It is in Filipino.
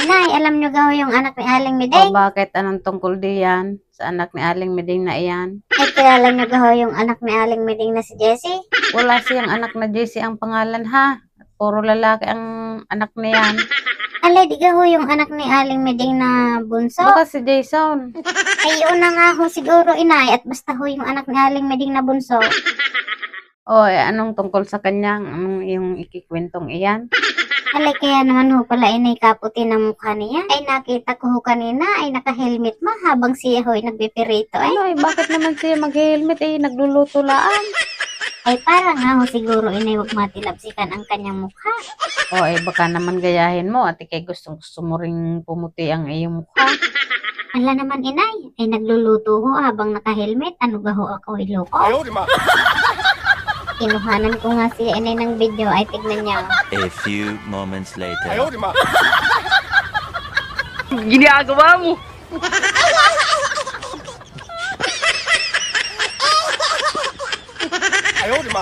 Inay, alam nyo gaho yung anak ni Aling O Miding? bakit? Anong tungkol diyan? Sa anak ni Aling Meding na iyan? Ay, kilala nyo gaho yung anak ni Aling Miding na si Jessie? Wala siyang anak na JC ang pangalan ha. Puro lalaki ang anak niyan. Alay, di gaho yung anak ni Aling Miding na bunso? Baka si Jason. Ay, yun na nga ho siguro, inay, at basta ho yung anak ni Aling Miding na bunso. O anong tungkol sa kanyang yung ikikwentong iyan? Alay, kaya naman ho pala inay kaputi ng mukha niya. Ay, nakita ko ho kanina, ay naka-helmet ma habang siya ho'y nagbipirito. Ay, Ano bakit naman siya mag-helmet nagluluto laan? ay para nga ho siguro inay wag matilapsikan ang kanyang mukha. O baka naman gayahin mo at ikay gusto mo ring pumuti ang iyong mukha. Ala naman inay, ay nagluluto ho habang naka-helmet. Ano ga ho ako iloko? Kinuhanan ko nga siya inay ng video, ay tignan niya. A few moments later. Ginagawa mo. Ayaw, di ba?